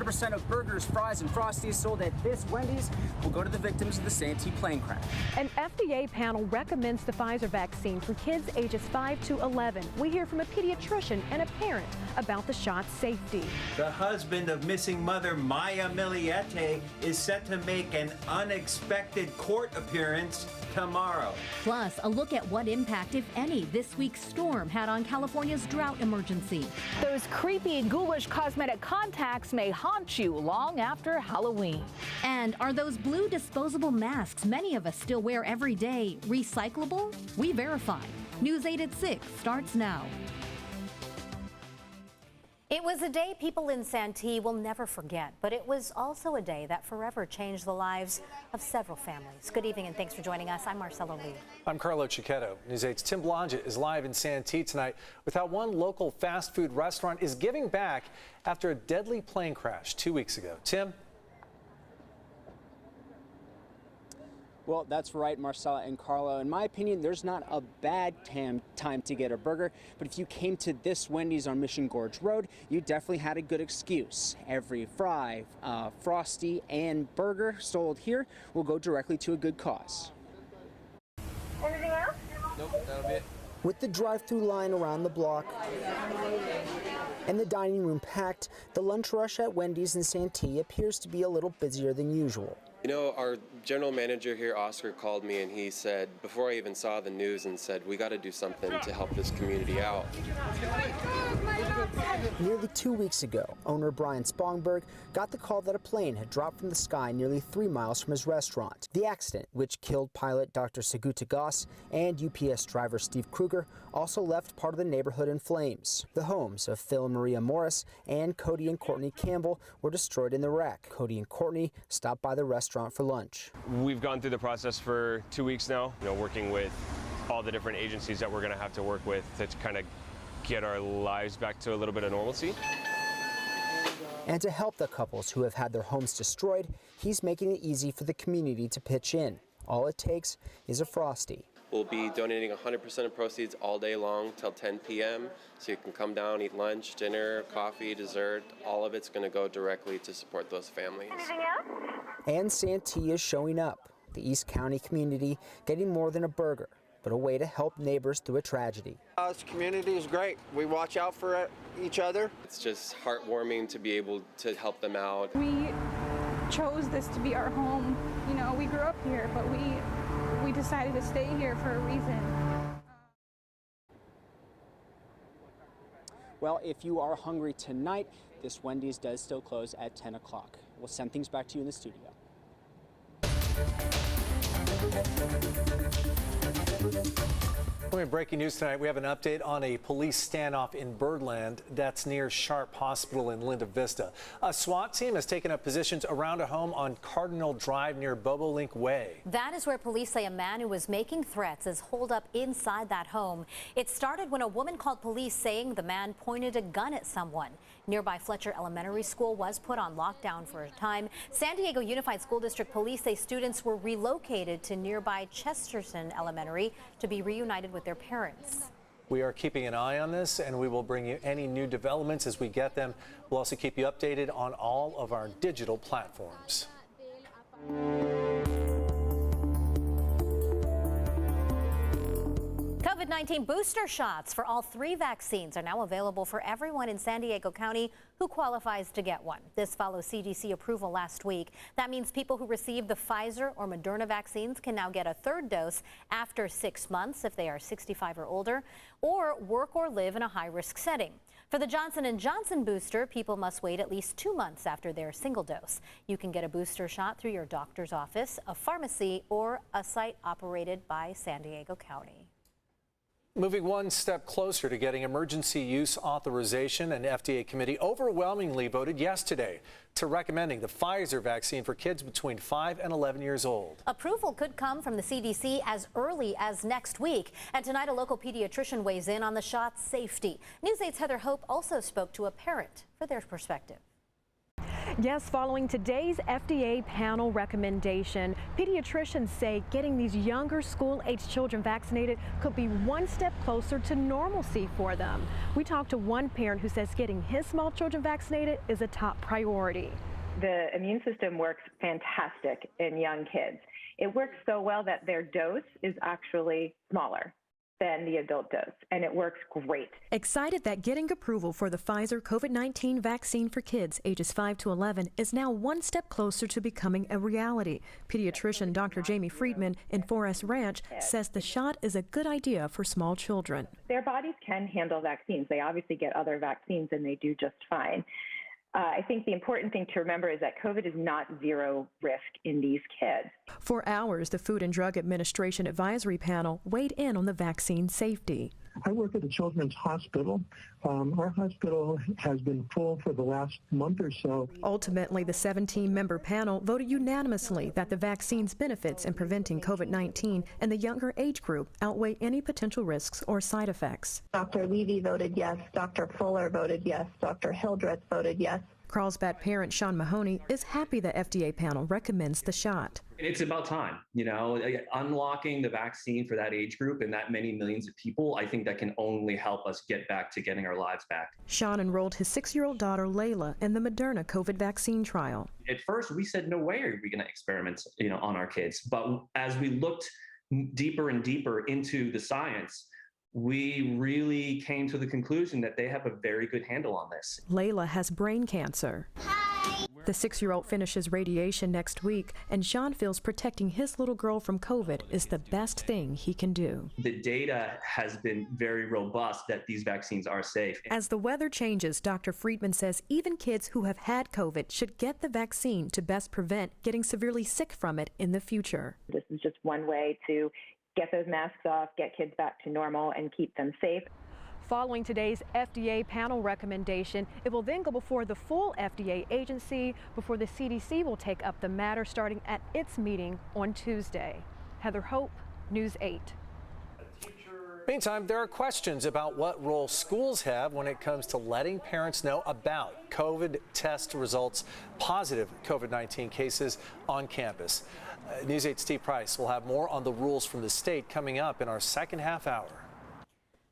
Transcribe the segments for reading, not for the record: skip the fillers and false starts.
100% of burgers, fries, and Frosties sold at this Wendy's will go to the victims of the Santee plane crash. An FDA panel recommends the Pfizer vaccine for kids ages 5 to 11. We hear from a pediatrician and a parent about the shot's safety. The husband of missing mother Maya Miliete is set to make an unexpected court appearance tomorrow. Plus, a look at what impact, if any, this week's storm had on California's drought emergency. Those creepy, ghoulish cosmetic contacts may haunt you long after Halloween. And are those blue disposable masks many of us still wear every day recyclable? We verify. News 8 at 6 starts now. It was a day people in Santee will never forget, but it was also a day that forever changed the lives of several families. Good evening and thanks for joining us. I'm Marcella Lee. I'm Carlo Cicchetto. News 8's Tim Blodgett is live in Santee tonight with how one local fast food restaurant is giving back after a deadly plane crash 2 weeks ago. Tim? Well, that's right, Marcella and Carlo. In my opinion, there's not a bad time to get a burger, but if you came to this Wendy's on Mission Gorge Road, you definitely had a good excuse. Every fry, Frosty, and burger sold here will go directly to a good cause. Anything else? Nope, that'll be it. With the drive-through line around the block and the dining room packed, the lunch rush at Wendy's in Santee appears to be a little busier than usual. You know, our general manager here, Oscar, called me and he said, before I even saw the news, and said, we got to do something to help this community out. Nearly 2 weeks ago, owner Brian Spongberg got the call that a plane had dropped from the sky nearly 3 miles from his restaurant. The accident, which killed pilot Dr. Saguta Goss and UPS driver Steve Kruger, also left part of the neighborhood in flames. The homes of Phil and Maria Morris and Cody and Courtney Campbell were destroyed in the wreck. Cody and Courtney stopped by the restaurant for lunch. We've gone through the process for 2 weeks now, working with all the different agencies that we're going to have to work with to kind of get our lives back to a little bit of normalcy. And to help the couples who have had their homes destroyed, he's making it easy for the community to pitch in. All it takes is a Frosty. We'll be donating 100% of proceeds all day long till 10 p.m. So you can come down, eat lunch, dinner, coffee, dessert. All of it's going to go directly to support those families. Anything else? And Santee is showing up. The East County community getting more than a burger, but a way to help neighbors through a tragedy. This community is great. We watch out for each other. It's just heartwarming to be able to help them out. We chose this to be our home. We grew up here, but we decided to stay here for a reason. Well, if you are hungry tonight, this Wendy's does still close at 10 o'clock. We'll send things back to you in the studio. Breaking news tonight, we have an update on a police standoff in Birdland that's near Sharp Hospital in Linda Vista. A SWAT team has taken up positions around a home on Cardinal Drive near Bobolink Way. That is where police say a man who was making threats is holed up inside that home. It started when a woman called police saying the man pointed a gun at someone. Nearby Fletcher Elementary School was put on lockdown for a time. San Diego Unified School District police say students were relocated to nearby Chesterton Elementary to be reunited with their parents. We are keeping an eye on this, and we will bring you any new developments as we get them. We'll also keep you updated on all of our digital platforms. COVID-19 booster shots for all 3 vaccines are now available for everyone in San Diego County who qualifies to get one. This follows CDC approval last week. That means people who received the Pfizer or Moderna vaccines can now get a 3rd dose after 6 months if they are 65 or older, or work or live in a high-risk setting. For the Johnson & Johnson booster, people must wait at least 2 months after their single dose. You can get a booster shot through your doctor's office, a pharmacy, or a site operated by San Diego County. Moving one step closer to getting emergency use authorization, an FDA committee overwhelmingly voted yesterday to recommending the Pfizer vaccine for kids between 5 and 11 years old. Approval could come from the CDC as early as next week. And tonight, a local pediatrician weighs in on the shot's safety. News 8's Heather Hope also spoke to a parent for their perspective. Yes, following today's FDA panel recommendation, Pediatricians say getting these younger school-age children vaccinated could be one step closer to normalcy for them. We talked to one parent who says getting his small children vaccinated is a top priority. The immune system works fantastic in young kids. It works so well that their dose is actually smaller than the adult dose, and it works great. Excited that getting approval for the Pfizer COVID-19 vaccine for kids ages 5 to 11 is now one step closer to becoming a reality. Pediatrician Dr. Jamie Friedman in Forest Ranch says the shot is a good idea for small children. Their bodies can handle vaccines. They obviously get other vaccines, and they do just fine. I think the important thing to remember is that COVID is not zero risk in these kids. For hours, the Food and Drug Administration Advisory Panel weighed in on the vaccine safety. I work at a children's hospital. Our hospital has been full for the last month or so. Ultimately, the 17-member panel voted unanimously that the vaccine's benefits in preventing COVID-19 and the younger age group outweigh any potential risks or side effects. Dr. Levy voted yes, Dr. Fuller voted yes, Dr. Hildreth voted yes. Carlsbad parent Sean Mahoney is happy the FDA panel recommends the shot. It's about time, unlocking the vaccine for that age group and that many millions of people. I think that can only help us get back to getting our lives back. Sean enrolled his 6-year-old daughter Layla in the Moderna COVID vaccine trial. At first, we said, no way are we going to experiment, on our kids. But as we looked deeper and deeper into the science, we really came to the conclusion that they have a very good handle on this. Layla has brain cancer. Hi. The 6-year-old finishes radiation next week, and Sean feels protecting his little girl from COVID is the best thing he can do. The data has been very robust that these vaccines are safe. As the weather changes, Dr. Friedman says even kids who have had COVID should get the vaccine to best prevent getting severely sick from it in the future. This is just one way to get those masks off, get kids back to normal, and keep them safe. Following today's FDA panel recommendation, it will then go before the full FDA agency before the CDC will take up the matter starting at its meeting on Tuesday. Heather Hope, News 8. Meantime, there are questions about what role schools have when it comes to letting parents know about COVID test results, positive COVID-19 cases on campus. News 8's Steve Price will have more on the rules from the state coming up in our second half hour.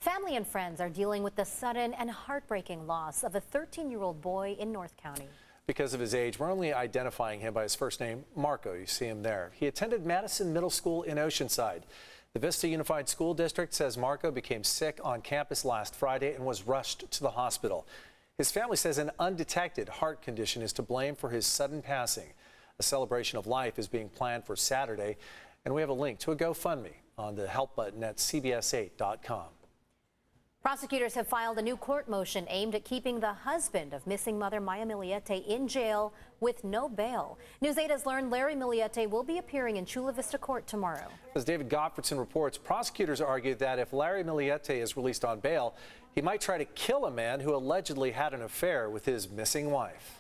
Family and friends are dealing with the sudden and heartbreaking loss of a 13-year-old boy in North County. Because of his age, we're only identifying him by his first name, Marco. You see him there. He attended Madison Middle School in Oceanside. The Vista Unified School District says Marco became sick on campus last Friday and was rushed to the hospital. His family says an undetected heart condition is to blame for his sudden passing. A celebration of life is being planned for Saturday, and we have a link to a GoFundMe on the help button at CBS8.com. Prosecutors have filed a new court motion aimed at keeping the husband of missing mother Maya Miliete in jail with no bail. News 8 has learned Larry Miliete will be appearing in Chula Vista Court tomorrow. As David Gottfredson reports, prosecutors argue that if Larry Miliete is released on bail, he might try to kill a man who allegedly had an affair with his missing wife.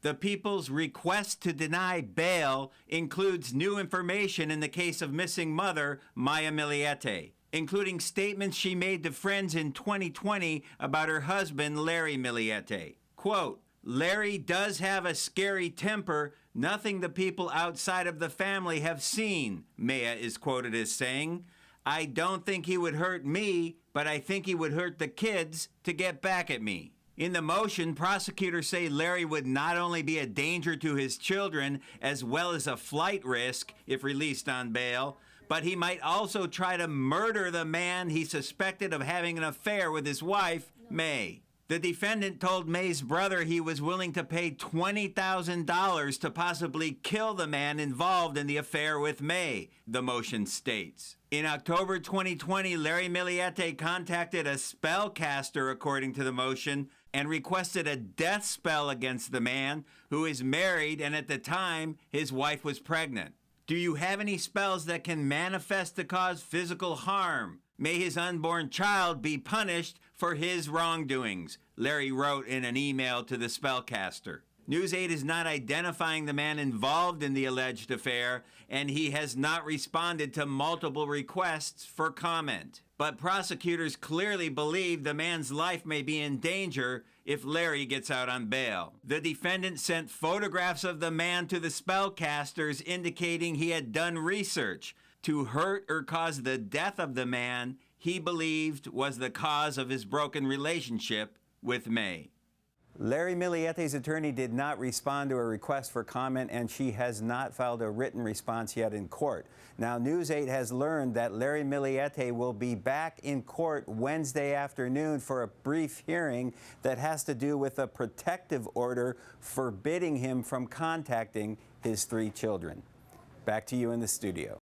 The people's request to deny bail includes new information in the case of missing mother Maya Miliete, including statements she made to friends in 2020 about her husband, Larry Miliete. Quote, Larry does have a scary temper, nothing the people outside of the family have seen, Maya is quoted as saying. I don't think he would hurt me, but I think he would hurt the kids to get back at me. In the motion, prosecutors say Larry would not only be a danger to his children, as well as a flight risk if released on bail, but he might also try to murder the man he suspected of having an affair with his wife, May. The defendant told May's brother he was willing to pay $20,000 to possibly kill the man involved in the affair with May, the motion states. In October 2020, Larry Miliete contacted a spellcaster, according to the motion, and requested a death spell against the man, who is married, and at the time, his wife was pregnant. Do you have any spells that can manifest to cause physical harm? May his unborn child be punished for his wrongdoings, Larry wrote in an email to the spellcaster. News 8 is not identifying the man involved in the alleged affair, and he has not responded to multiple requests for comment. But prosecutors clearly believe the man's life may be in danger if Larry gets out on bail. The defendant sent photographs of the man to the spellcasters indicating he had done research to hurt or cause the death of the man he believed was the cause of his broken relationship with May. Larry Miglietti's attorney did not respond to a request for comment, and she has not filed a written response yet in court. Now, News 8 has learned that Larry Miglietti will be back in court Wednesday afternoon for a brief hearing that has to do with a protective order forbidding him from contacting his 3 children. Back to you in the studio.